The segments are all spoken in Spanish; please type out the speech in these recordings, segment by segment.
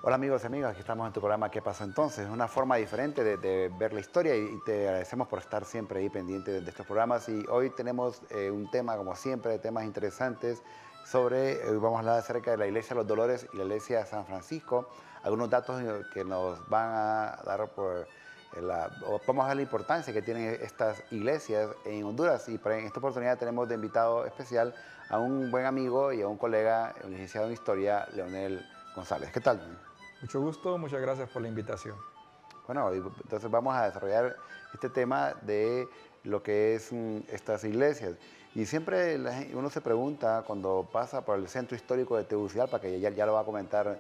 Hola amigos y amigas, aquí estamos en tu programa ¿Qué pasó entonces? Una forma diferente de ver la historia y te agradecemos por estar siempre ahí pendiente de estos programas. Y hoy tenemos un tema, como siempre, temas interesantes hoy vamos a hablar acerca de la Iglesia de los Dolores y la Iglesia de San Francisco. Algunos datos que nos van a dar vamos a ver la importancia que tienen estas iglesias en Honduras. Y en esta oportunidad tenemos de invitado especial a un buen amigo y a un colega, un licenciado en Historia, Leonel González. ¿Qué tal? Mucho gusto, muchas gracias por la invitación. Bueno, entonces vamos a desarrollar este tema de lo que es estas iglesias. Y siempre uno se pregunta cuando pasa por el centro histórico de Tegucigalpa, que ya lo va a comentar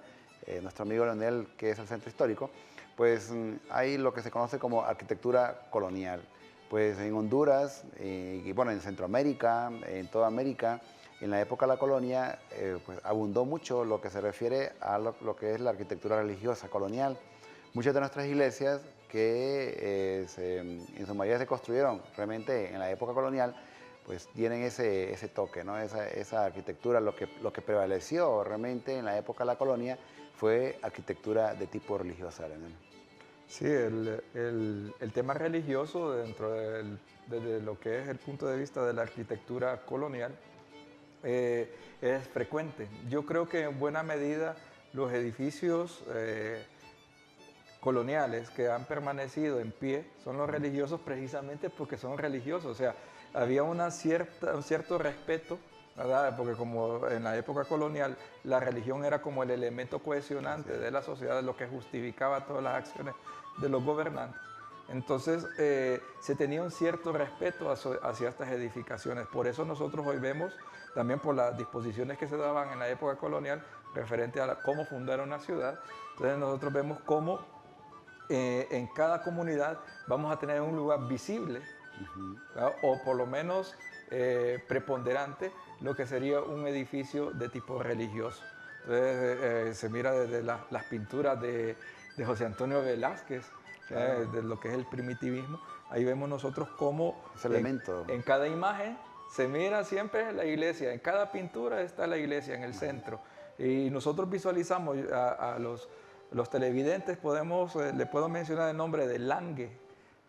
nuestro amigo Leonel, que es el centro histórico, pues hay lo que se conoce como arquitectura colonial. Pues en Honduras, y bueno, en Centroamérica, en toda América, en la época de la colonia, pues abundó mucho lo que se refiere a lo que es la arquitectura religiosa colonial. Muchas de nuestras iglesias que en su mayoría se construyeron realmente en la época colonial, pues tienen ese toque, ¿no? Esa arquitectura. Lo que prevaleció realmente en la época de la colonia fue arquitectura de tipo religiosa. ¿No? Sí, el tema religioso desde lo que es el punto de vista de la arquitectura colonial es frecuente. Yo creo que en buena medida los edificios coloniales que han permanecido en pie son los religiosos precisamente porque son religiosos. O sea, había un cierto respeto, ¿verdad? Porque como en la época colonial la religión era como el elemento cohesionante de la sociedad, lo que justificaba todas las acciones de los gobernantes. Entonces se tenía un cierto respeto hacia estas edificaciones. Por eso nosotros hoy vemos, también por las disposiciones que se daban en la época colonial referente a cómo fundar una ciudad, entonces nosotros vemos cómo en cada comunidad vamos a tener un lugar visible, ¿verdad? O por lo menos preponderante lo que sería un edificio de tipo religioso. Entonces se mira desde las pinturas de José Antonio Velázquez, Claro. de lo que es el primitivismo. Ahí vemos nosotros cómo Ese elemento. en cada imagen se mira siempre la iglesia, en cada pintura está la iglesia en el centro. Y nosotros visualizamos a los televidentes, le puedo mencionar el nombre de Lange,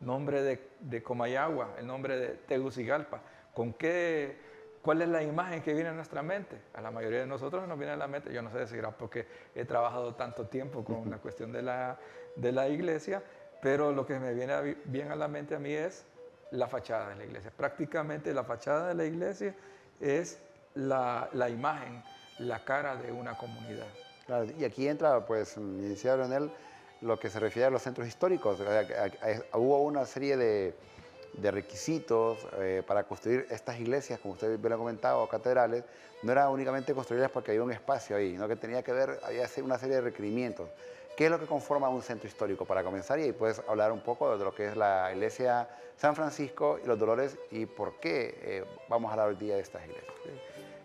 nombre de Comayagua, el nombre de Tegucigalpa. ¿Cuál es la imagen que viene a nuestra mente? A la mayoría de nosotros nos viene a la mente, yo no sé si era porque he trabajado tanto tiempo con la cuestión de la iglesia, pero lo que me viene bien a la mente a mí es la fachada de la iglesia. Prácticamente la fachada de la iglesia es la imagen, la cara de una comunidad. Claro, y aquí entra, pues, licenciado Leonel, lo que se refiere a los centros históricos. Hubo una serie de requisitos para construir estas iglesias, como usted bien lo ha comentado, o catedrales. No era únicamente construirlas porque había un espacio ahí, sino que tenía que ver, había una serie de requerimientos. ¿Qué es lo que conforma un centro histórico? Para comenzar, y ahí puedes hablar un poco de lo que es la iglesia San Francisco y los Dolores y por qué vamos a hablar hoy día de estas iglesias.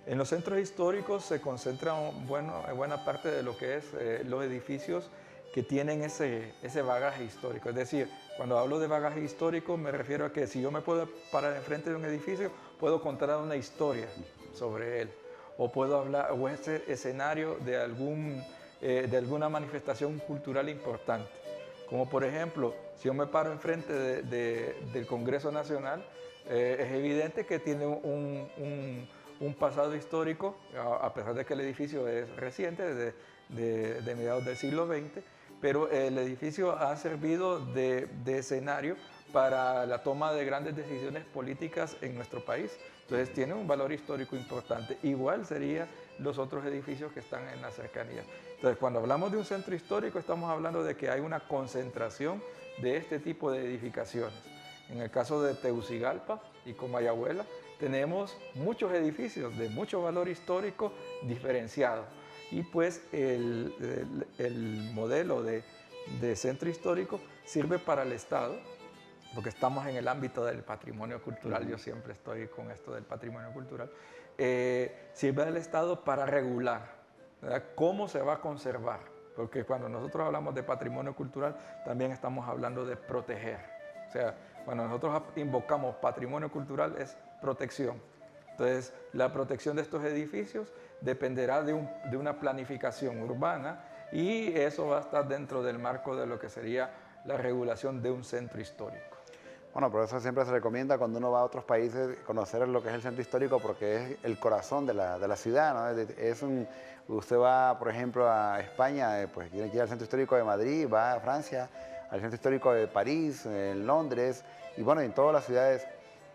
En los centros históricos se concentra buena parte de lo que es los edificios que tienen ese bagaje histórico. Es decir, cuando hablo de bagaje histórico me refiero a que si yo me puedo parar enfrente de un edificio, puedo contar una historia sobre él. O puedo hablar, o ese escenario de alguna manifestación cultural importante. Como por ejemplo, si yo me paro enfrente del Congreso Nacional, es evidente que tiene un pasado histórico, a pesar de que el edificio es reciente, de mediados del siglo XX, pero el edificio ha servido de escenario para la toma de grandes decisiones políticas en nuestro país. Entonces tiene un valor histórico importante. Igual serían los otros edificios que están en las cercanías. Entonces cuando hablamos de un centro histórico estamos hablando de que hay una concentración de este tipo de edificaciones. En el caso de Tegucigalpa y Comayagüela tenemos muchos edificios de mucho valor histórico diferenciado. Y pues el modelo de centro histórico sirve para el Estado, porque estamos en el ámbito del patrimonio cultural, yo siempre estoy con esto del patrimonio cultural, sirve al Estado para regular, ¿verdad?, cómo se va a conservar, porque cuando nosotros hablamos de patrimonio cultural también estamos hablando de proteger. O sea, cuando nosotros invocamos patrimonio cultural es protección. Entonces, la protección de estos edificios dependerá de una planificación urbana y eso va a estar dentro del marco de lo que sería la regulación de un centro histórico. Bueno, por eso siempre se recomienda cuando uno va a otros países conocer lo que es el centro histórico porque es el corazón de la ciudad, ¿no? Usted va, por ejemplo, a España, pues tiene que ir al centro histórico de Madrid, va a Francia, al centro histórico de París, en Londres y bueno, en todas las ciudades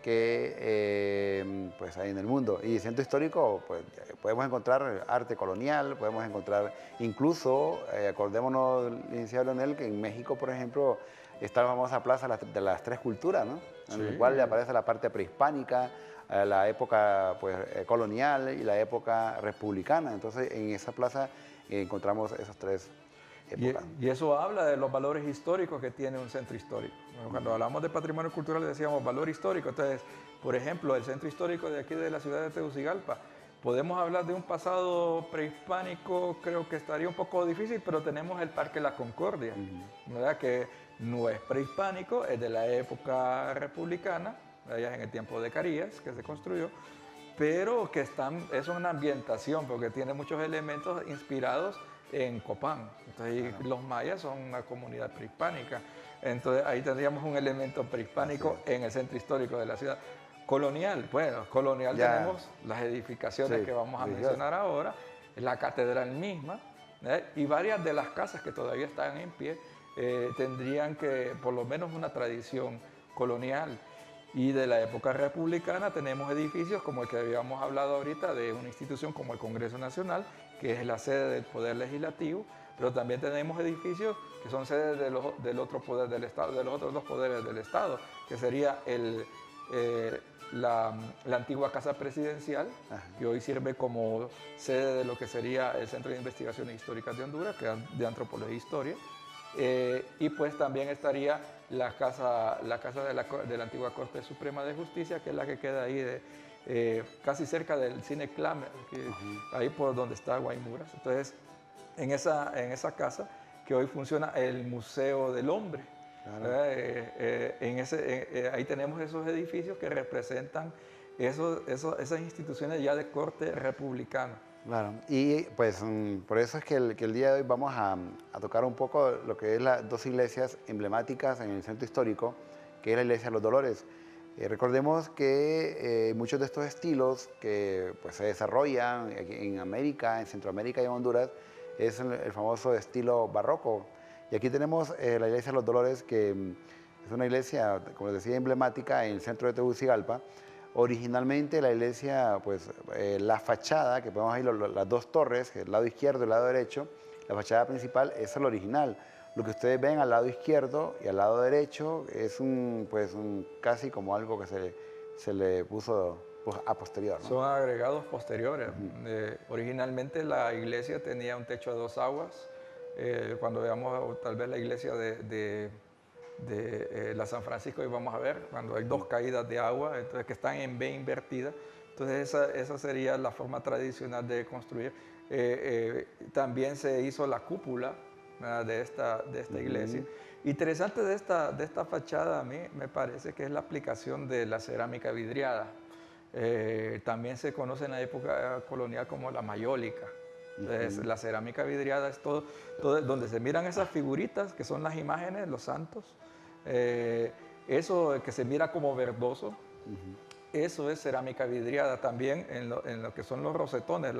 que pues hay en el mundo. Y centro histórico, pues podemos encontrar arte colonial, podemos encontrar incluso, acordémonos, licenciado Leonel, que en México, por ejemplo, está la famosa Plaza de las Tres Culturas, ¿no? En el cual le aparece la parte prehispánica, la época pues, colonial y la época republicana. Entonces, en esa plaza encontramos esas tres épocas. Y eso habla de los valores históricos que tiene un centro histórico. Bueno, cuando hablamos de patrimonio cultural decíamos valor histórico. Entonces, por ejemplo, el centro histórico de aquí de la ciudad de Tegucigalpa, podemos hablar de un pasado prehispánico, creo que estaría un poco difícil, pero tenemos el Parque La Concordia, ¿verdad? Que no es prehispánico, es de la época republicana, allá en el tiempo de Carías, que se construyó, pero que es una ambientación, porque tiene muchos elementos inspirados en Copán. Entonces, los mayas son una comunidad prehispánica. Entonces, ahí tendríamos un elemento prehispánico en el centro histórico de la ciudad. Colonial, bueno, colonial tenemos las edificaciones que vamos a mencionar ahora, la catedral misma, y varias de las casas que todavía están en pie tendrían que, por lo menos, una tradición colonial. Y de la época republicana tenemos edificios como el que habíamos hablado ahorita de una institución como el Congreso Nacional, que es la sede del Poder Legislativo, pero también tenemos edificios que son sedes del otro poder del Estado, de los otros dos poderes del Estado, que sería la antigua Casa Presidencial, que hoy sirve como sede de lo que sería el Centro de Investigaciones Históricas de Honduras, que es de Antropología e Historia, y pues también estaría la casa de la antigua Corte Suprema de Justicia, que es la que queda ahí casi cerca del Cine Clamer, ahí por donde está Guaymuras. Entonces, en esa casa que hoy funciona el Museo del Hombre. Claro. Ahí tenemos esos edificios que representan esas instituciones ya de corte republicano. Claro, y pues por eso es que el día de hoy vamos a tocar un poco lo que es las dos iglesias emblemáticas en el centro histórico, que es la iglesia de los Dolores. Recordemos que muchos de estos estilos que pues, se desarrollan en América, en Centroamérica y en Honduras, es el famoso estilo barroco. Y aquí tenemos la iglesia de los Dolores, que es una iglesia, como les decía, emblemática en el centro de Tegucigalpa. Originalmente la iglesia, pues la fachada, que podemos ver las dos torres, el lado izquierdo y el lado derecho, la fachada principal es el original. Lo que ustedes ven al lado izquierdo y al lado derecho es casi como algo que se le puso pues, a posterior, ¿no? Son agregados posteriores. Originalmente la iglesia tenía un techo a dos aguas. Cuando veamos tal vez la iglesia de la San Francisco, y vamos a ver cuando hay dos caídas de agua, entonces que están en B invertida. Entonces esa sería la forma tradicional de construir. También se hizo la cúpula de esta iglesia. Interesante de esta fachada a mí me parece que es la aplicación de la cerámica vidriada. También se conoce en la época colonial como la mayólica. Entonces, la cerámica vidriada es todo donde se miran esas figuritas que son las imágenes, los santos. Eso que se mira como verdoso, eso es cerámica vidriada. También en lo que son los rosetones,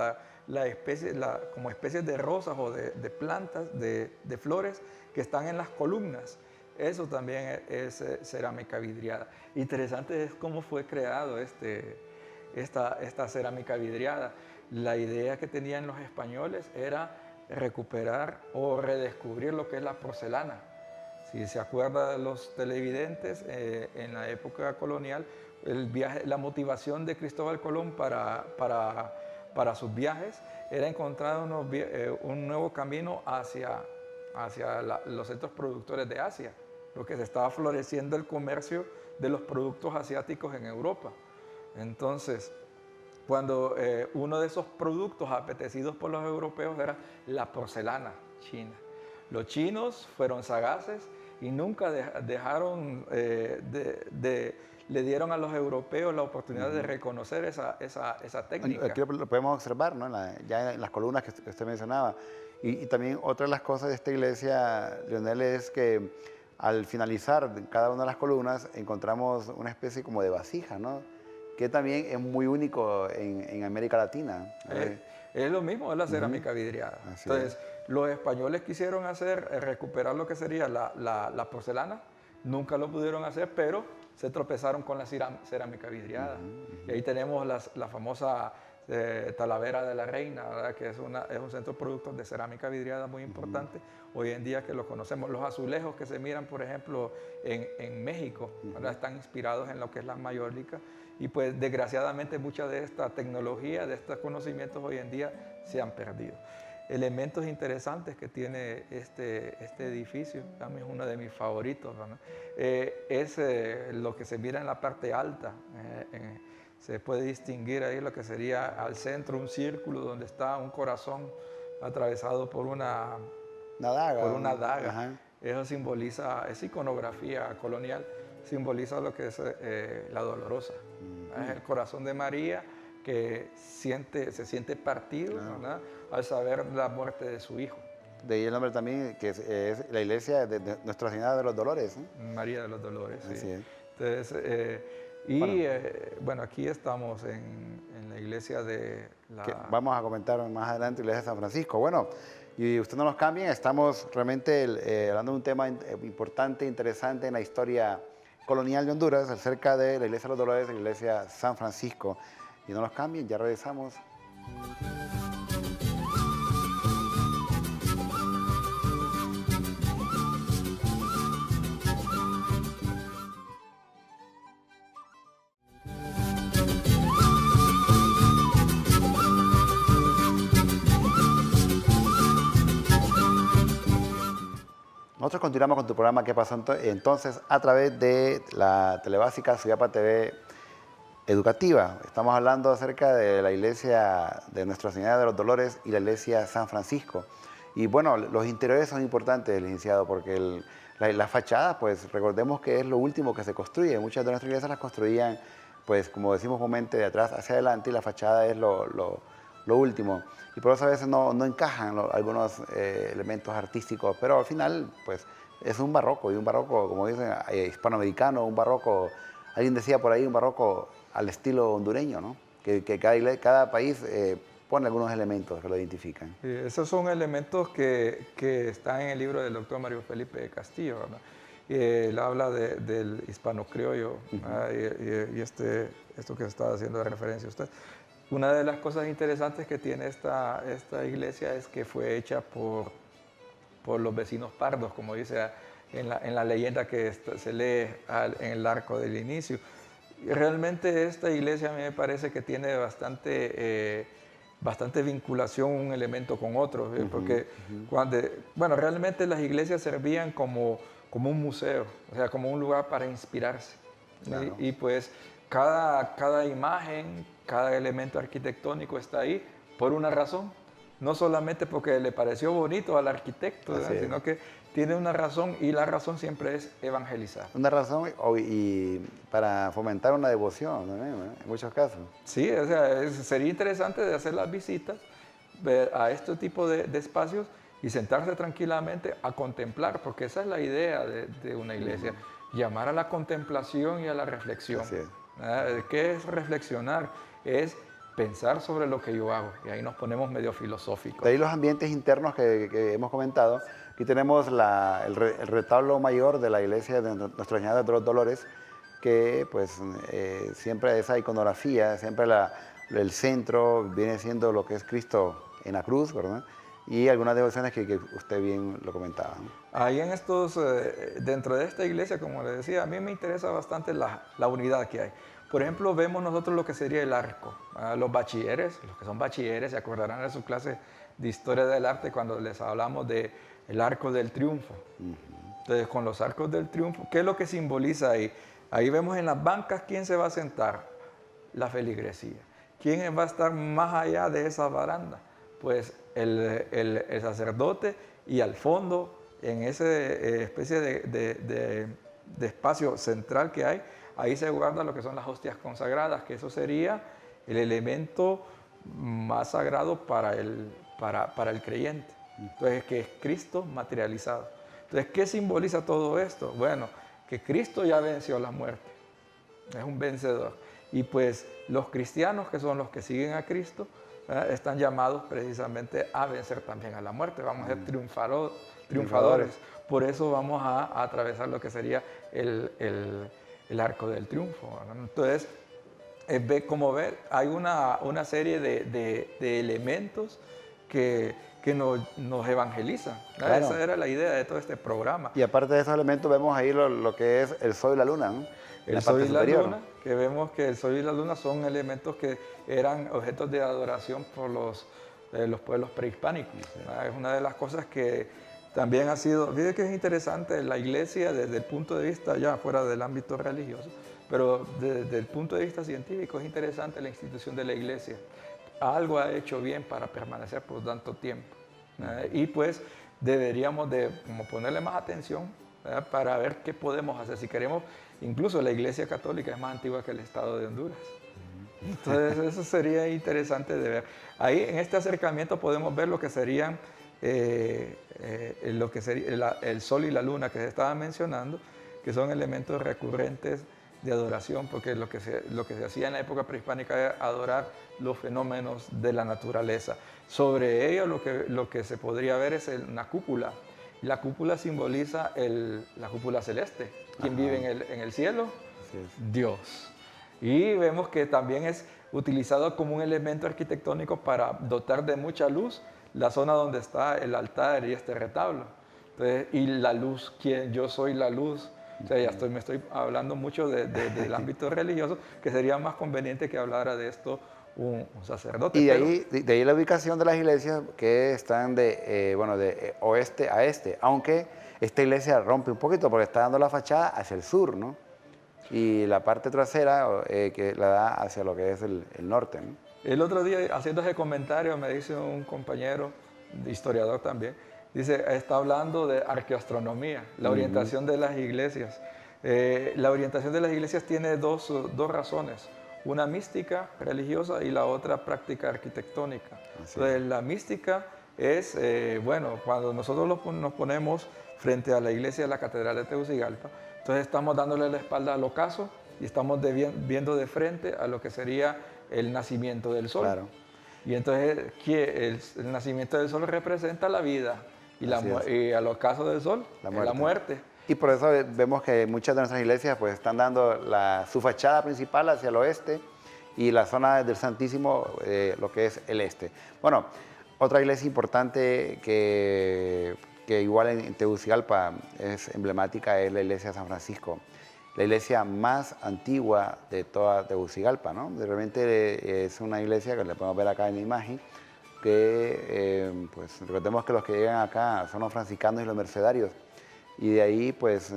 como especies de rosas o de plantas, de flores que están en las columnas. Eso también es cerámica vidriada. Interesante es cómo fue creado esta cerámica vidriada. La idea que tenían los españoles era recuperar o redescubrir lo que es la porcelana. Si se acuerdan los televidentes, en la época colonial, la motivación de Cristóbal Colón para sus viajes era encontrar un nuevo camino hacia los centros productores de Asia, porque se estaba floreciendo el comercio de los productos asiáticos en Europa. Entonces, cuando uno de esos productos apetecidos por los europeos era la porcelana china. Los chinos fueron sagaces y nunca dejaron de le dieron a los europeos la oportunidad de reconocer esa técnica. Aquí lo podemos observar, ¿no? Ya en las columnas que usted mencionaba. Y también otra de las cosas de esta iglesia, Leonel, es que al finalizar cada una de las columnas encontramos una especie como de vasija, ¿no? Que también es muy único en América Latina. Es lo mismo, es la cerámica vidriada. Así Entonces, los españoles quisieron recuperar lo que sería la porcelana, nunca lo pudieron hacer, pero se tropezaron con la cerámica vidriada. Y ahí tenemos la famosa Talavera de la Reina, ¿verdad? Que es un centro de productos de cerámica vidriada muy importante. Hoy en día que lo conocemos, los azulejos que se miran, por ejemplo, en México, ¿verdad? Están inspirados en lo que es la mayólica. Y pues desgraciadamente mucha de esta tecnología, de estos conocimientos hoy en día se han perdido. Elementos interesantes que tiene este edificio, también es uno de mis favoritos, ¿no? Es lo que se mira en la parte alta. Se puede distinguir ahí lo que sería al centro un círculo donde está un corazón atravesado por una daga. Ajá. Eso simboliza, esa iconografía colonial simboliza lo que es la Dolorosa. Es el corazón de María que se siente partido, ¿verdad? Al saber la muerte de su hijo. De ahí el nombre también, que es la iglesia de Nuestra Señora de los Dolores, ¿no? María de los Dolores, sí. Así es. Entonces, bueno, aquí estamos en la iglesia de la... Que vamos a comentar más adelante, la iglesia de San Francisco. Bueno, y usted no nos cambien, estamos realmente hablando de un tema importante, interesante en la historia colonial de Honduras, acerca de la iglesia de los Dolores, la iglesia San Francisco. Y no nos cambien, ya regresamos. Nosotros continuamos con tu programa ¿Qué pasó entonces? A través de la telebásica Suyapa TV Educativa. Estamos hablando acerca de la iglesia de Nuestra Señora de los Dolores y la iglesia San Francisco. Y bueno, los interiores son importantes, licenciado, porque la fachada, pues recordemos que es lo último que se construye. Muchas de nuestras iglesias las construían, pues como decimos comúnmente, de atrás hacia adelante, y la fachada es lo último. Y por eso a veces no encajan algunos elementos artísticos, pero al final, pues es un barroco, y un barroco, como dicen, hispanoamericano, un barroco, alguien decía por ahí, un barroco al estilo hondureño, ¿no? Que cada país pone algunos elementos que lo identifican. Sí, esos son elementos que están en el libro del doctor Mario Felipe de Castillo, ¿verdad? Él habla del hispano-criollo, y esto que está haciendo de referencia a usted. Una de las cosas interesantes que tiene esta iglesia es que fue hecha por los vecinos pardos, como dice en la leyenda que se lee en el arco del inicio. Y realmente esta iglesia a mí me parece que tiene bastante vinculación un elemento con otro, porque realmente las iglesias servían como un museo, o sea, como un lugar para inspirarse. Claro. Y pues cada imagen, cada elemento arquitectónico está ahí por una razón, no solamente porque le pareció bonito al arquitecto, sino que tiene una razón, y la razón siempre es evangelizar. Una razón y para fomentar una devoción, ¿no? En muchos casos. Sí, o sea, sería interesante de hacer las visitas a este tipo de espacios y sentarse tranquilamente a contemplar, porque esa es la idea de una iglesia, llamar a la contemplación y a la reflexión. Así es. ¿Qué es reflexionar? Es pensar sobre lo que yo hago, y ahí nos ponemos medio filosóficos. De ahí los ambientes internos que hemos comentado. Aquí tenemos el retablo mayor de la iglesia de Nuestra Señora de los Dolores, que pues siempre esa iconografía, siempre el centro viene siendo lo que es Cristo en la cruz, ¿verdad? Y algunas devociones que usted bien lo comentaba, ¿no? Ahí dentro de esta iglesia, como le decía, a mí me interesa bastante la unidad que hay. Por ejemplo, vemos nosotros lo que sería el arco. Los bachilleres, los que son bachilleres, se acordarán de su clase de Historia del Arte cuando les hablamos del Arco del Triunfo. Entonces, con los arcos del triunfo, ¿qué es lo que simboliza ahí? Ahí vemos en las bancas quién se va a sentar, la feligresía. ¿Quién va a estar más allá de esa baranda? Pues el sacerdote, y al fondo, en esa especie de espacio central que hay, ahí se guardan lo que son las hostias consagradas, que eso sería el elemento más sagrado para el creyente. Entonces, que es Cristo materializado. Entonces, ¿qué simboliza todo esto? Bueno, que Cristo ya venció la muerte, es un vencedor. Y pues los cristianos, que son los que siguen a Cristo, están llamados precisamente a vencer también a la muerte. Vamos a ser triunfadores. Por eso vamos a atravesar lo que sería el arco del triunfo, ¿no? Entonces, como ver, hay una serie de elementos que nos evangelizan. Claro. Esa era la idea de todo este programa. Y aparte de esos elementos vemos ahí lo que es el sol y la luna, ¿no? El sol y la luna, que vemos que el sol y la luna son elementos que eran objetos de adoración por los pueblos prehispánicos. Sí. Es una de las cosas que también ha sido, fíjate que es interesante la iglesia desde el punto de vista ya fuera del ámbito religioso, pero desde el punto de vista científico es interesante la institución de la iglesia. Algo ha hecho bien para permanecer por tanto tiempo. Y pues deberíamos de como ponerle más atención, ¿verdad?, para ver qué podemos hacer. Si queremos, incluso la iglesia católica es más antigua que el estado de Honduras. Entonces eso sería interesante de ver. Ahí en este acercamiento podemos ver lo que serían el sol y la luna que se estaban mencionando, que son elementos recurrentes de adoración, porque lo que se hacía en la época prehispánica era adorar los fenómenos de la naturaleza. Sobre ello lo que se podría ver es una cúpula. La cúpula simboliza la cúpula celeste. ¿Quién vive en el cielo? Dios. Y vemos que también es utilizado como un elemento arquitectónico para dotar de mucha luz la zona donde está el altar y este retablo. Entonces, y la luz, yo soy la luz. O sea, me estoy hablando mucho del ámbito religioso, que sería más conveniente que hablara de esto un sacerdote. Y de ahí la ubicación de las iglesias que están de oeste a este, aunque esta iglesia rompe un poquito porque está dando la fachada hacia el sur, ¿no? Y la parte trasera que la da hacia lo que es el norte, ¿no? El otro día, haciendo ese comentario, me dice un compañero, historiador también, dice, está hablando de arqueoastronomía, la orientación de las iglesias. La orientación de las iglesias tiene dos razones, una mística religiosa y la otra práctica arquitectónica. Entonces, la mística es, cuando nosotros nos ponemos frente a la iglesia de la Catedral de Tegucigalpa, entonces estamos dándole la espalda al ocaso y estamos viendo de frente a lo que sería el nacimiento del sol. Claro. Y entonces el nacimiento del sol representa la vida y al ocaso del sol la muerte. Y por eso vemos que muchas de nuestras iglesias pues están dando su fachada principal hacia el oeste y la zona del Santísimo lo que es el este. Bueno, otra iglesia importante que igual en Tegucigalpa es emblemática es la iglesia de San Francisco, la iglesia más antigua de toda Tegucigalpa, ¿no? Realmente es una iglesia que le podemos ver acá en la imagen, que pues recordemos que los que llegan acá son los franciscanos y los mercedarios, y de ahí pues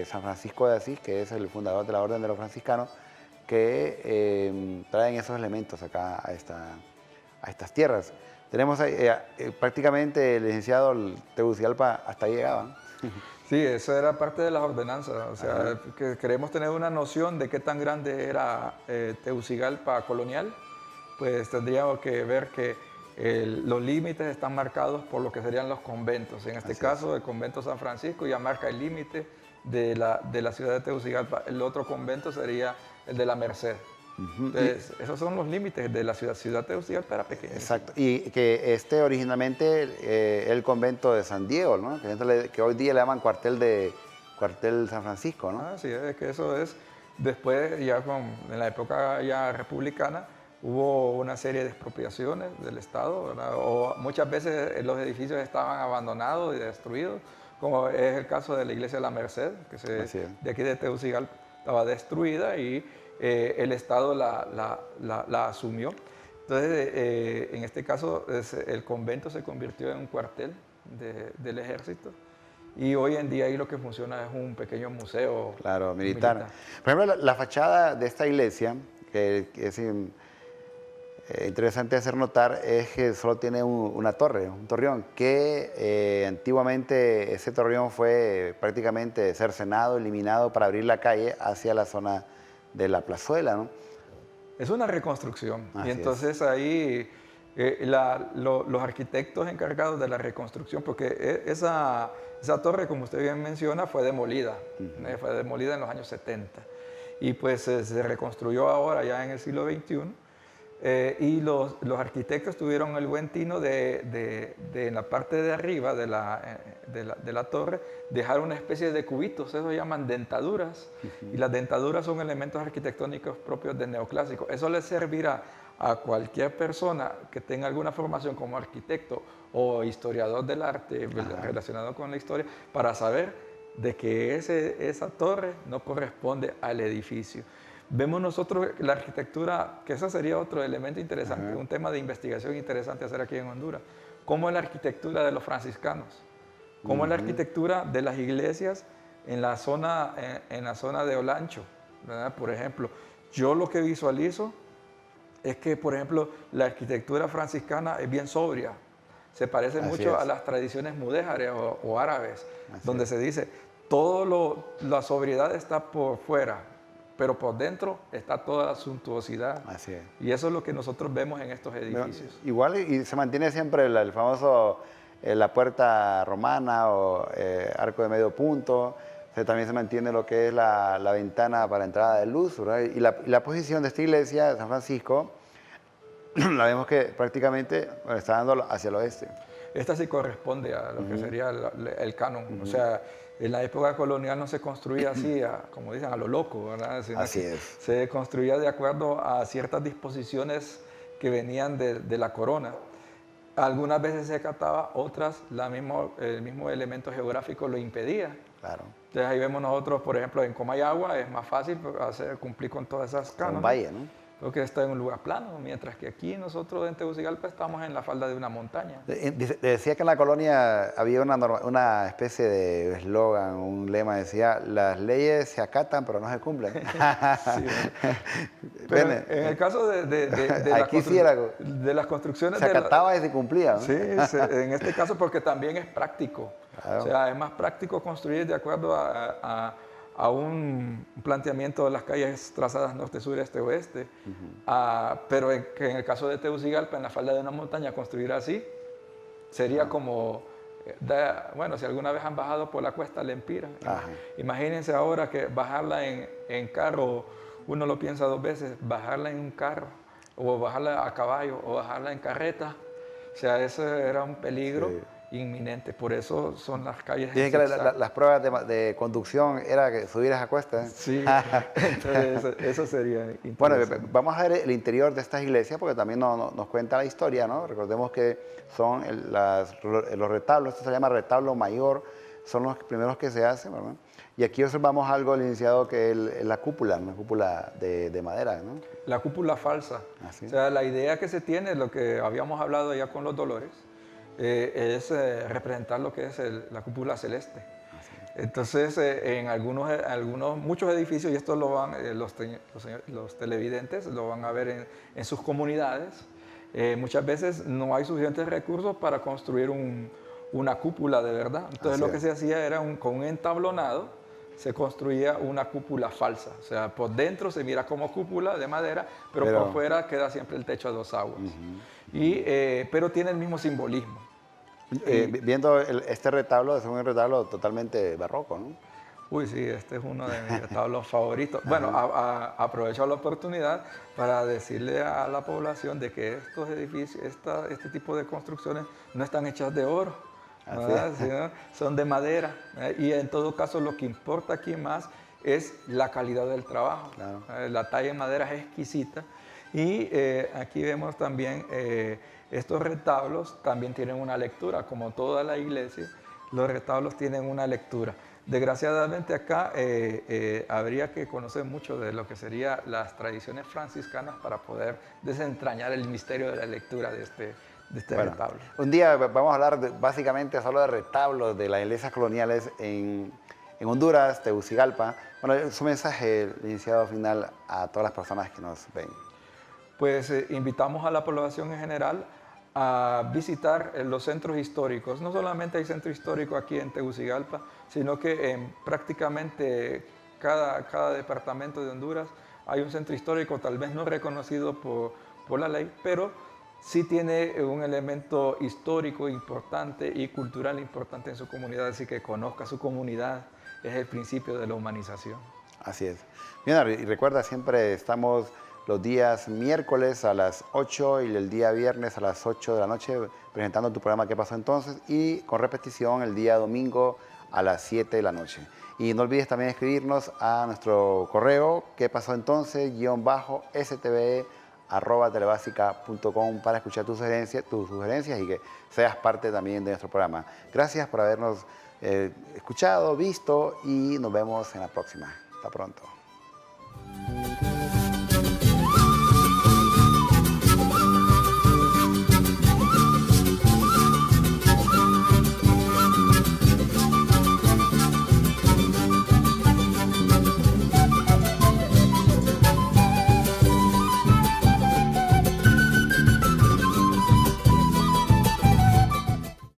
San Francisco de Asís, que es el fundador de la Orden de los Franciscanos, que traen esos elementos acá a estas tierras. Tenemos prácticamente el licenciado Tegucigalpa hasta ahí llegaban. Sí, eso era parte de las ordenanzas, o sea, que queremos tener una noción de qué tan grande era Tegucigalpa colonial, pues tendríamos que ver que los límites están marcados por lo que serían los conventos. En este caso, el convento San Francisco ya marca el límite de la ciudad de Tegucigalpa. El otro convento sería el de la Merced. Entonces, esos son los límites de la ciudad de Tegucigalpa, era pequeña. Exacto, y que originalmente el convento de San Diego, ¿no? Que hoy día le llaman cuartel San Francisco, ¿no? Sí, es que eso es, después ya en la época ya republicana, hubo una serie de expropiaciones del Estado, ¿verdad? O muchas veces los edificios estaban abandonados y destruidos, como es el caso de la iglesia de la Merced, que de aquí de Tegucigalpa estaba destruida y el Estado la asumió. Entonces, en este caso, el convento se convirtió en un cuartel del ejército y hoy en día ahí lo que funciona es un pequeño museo. Claro, militar. Por ejemplo, la fachada de esta iglesia, que es interesante hacer notar es que solo tiene una torre, un torreón, que antiguamente ese torreón fue prácticamente cercenado, eliminado para abrir la calle hacia la zona de la plazuela, ¿no? Es una reconstrucción. Así Y es. entonces ahí los arquitectos encargados de la reconstrucción, porque esa torre, como usted bien menciona, fue demolida. Fue demolida en los años 70. Y pues se reconstruyó ahora ya en el siglo XXI. Y los arquitectos tuvieron el buen tino de en la parte de arriba de la torre dejar una especie de cubitos, eso se llaman dentaduras, y las dentaduras son elementos arquitectónicos propios del neoclásico. Eso le servirá a cualquier persona que tenga alguna formación como arquitecto o historiador del arte relacionado con la historia para saber de que esa torre no corresponde al edificio. Vemos nosotros la arquitectura, que eso sería otro elemento interesante, un tema de investigación interesante hacer aquí en Honduras, cómo es la arquitectura de los franciscanos, cómo es la arquitectura de las iglesias en la zona de Olancho, ¿verdad? Por ejemplo, yo lo que visualizo es que, por ejemplo, la arquitectura franciscana es bien sobria, se parece mucho a las tradiciones mudéjares o árabes, donde se dice, la sobriedad está por fuera, pero por dentro está toda la suntuosidad. Así es. Y eso es lo que nosotros vemos en estos edificios. Igual y se mantiene siempre el famoso, la puerta romana o arco de medio punto. También se mantiene lo que es la ventana para entrada de luz, ¿verdad? Y la posición de esta iglesia de San Francisco, la vemos que prácticamente está dando hacia el oeste. Esta sí corresponde a lo que sería el canon. O sea, en la época colonial no se construía así, como dicen, a lo loco, ¿verdad? Sino así que es. se construía de acuerdo a ciertas disposiciones que venían de la corona. Algunas veces se acataba, otras el mismo elemento geográfico lo impedía. Claro. Entonces ahí vemos nosotros, por ejemplo, en Comayagua es más fácil cumplir con todas esas cánones. Un valle, ¿no? Porque está en un lugar plano, mientras que aquí nosotros en Tegucigalpa estamos en la falda de una montaña. Decía que en la colonia había una especie de eslogan, un lema, decía, las leyes se acatan pero no se cumplen. Sí, pero en el caso de las construcciones... Se acataba y se cumplía, ¿no? Sí, en este caso porque también es práctico. Claro. O sea, es más práctico construir de acuerdo a un planteamiento de las calles trazadas norte, sur, este, oeste. Pero que en el caso de Tegucigalpa, en la falda de una montaña, construir así sería como, bueno, si alguna vez han bajado por la cuesta Lempira, imagínense ahora que bajarla en carro, uno lo piensa dos veces, bajarla en un carro, o bajarla a caballo, o bajarla en carreta. O sea, eso era un peligro. Sí. Inminente, por eso son las calles. Dicen que las pruebas de conducción era que subieras a cuesta. Sí, entonces eso sería interesante. Bueno, vamos a ver el interior de estas iglesias porque también nos cuenta la historia, ¿no? Recordemos que son los retablos, esto se llama retablo mayor, son los primeros que se hacen, ¿verdad? Y aquí observamos algo, licenciado, que es la cúpula, una cúpula de madera, ¿no? La cúpula falsa. ¿Ah, sí? O sea, la idea que se tiene, lo que habíamos hablado ya con los Dolores, es representar lo que es la cúpula celeste. Entonces, en muchos edificios, y esto lo van, los televidentes lo van a ver en sus comunidades, muchas veces no hay suficientes recursos para construir una cúpula de verdad. Entonces, lo que se hacía era con un entablonado, se construía una cúpula falsa. O sea, por dentro se mira como cúpula de madera, pero por fuera queda siempre el techo a dos aguas. Pero tiene el mismo simbolismo. Viendo este retablo, es un retablo totalmente barroco, ¿no? Uy, sí, este es uno de mis retablos favoritos. Bueno, aprovecho la oportunidad para decirle a la población de que estos edificios, este tipo de construcciones no están hechas de oro, sino son de madera. Y en todo caso, lo que importa aquí más es la calidad del trabajo. Claro. La talla en madera es exquisita. Y aquí vemos también estos retablos también tienen una lectura, como toda la iglesia, los retablos tienen una lectura. Desgraciadamente acá habría que conocer mucho de lo que serían las tradiciones franciscanas para poder desentrañar el misterio de la lectura de este retablo. Un día vamos a hablar básicamente solo de retablos de las iglesias coloniales en Honduras, Tegucigalpa. Bueno, su mensaje, licenciado, final a todas las personas que nos ven. pues invitamos a la población en general a visitar los centros históricos. No solamente hay centro histórico aquí en Tegucigalpa, sino que en prácticamente cada departamento de Honduras hay un centro histórico, tal vez no reconocido por la ley, pero sí tiene un elemento histórico importante y cultural importante en su comunidad, así que conozca su comunidad, es el principio de la humanización. Así es. Mira, y recuerda, siempre estamos los días miércoles a las 8 y el día viernes a las 8 de la noche presentando tu programa ¿Qué pasó entonces? Y con repetición el día domingo a las 7 de la noche. Y no olvides también escribirnos a nuestro correo ¿Qué pasó entonces? _stve@telebasica.com para escuchar tus sugerencias y que seas parte también de nuestro programa. Gracias por habernos escuchado, visto y nos vemos en la próxima. Hasta pronto.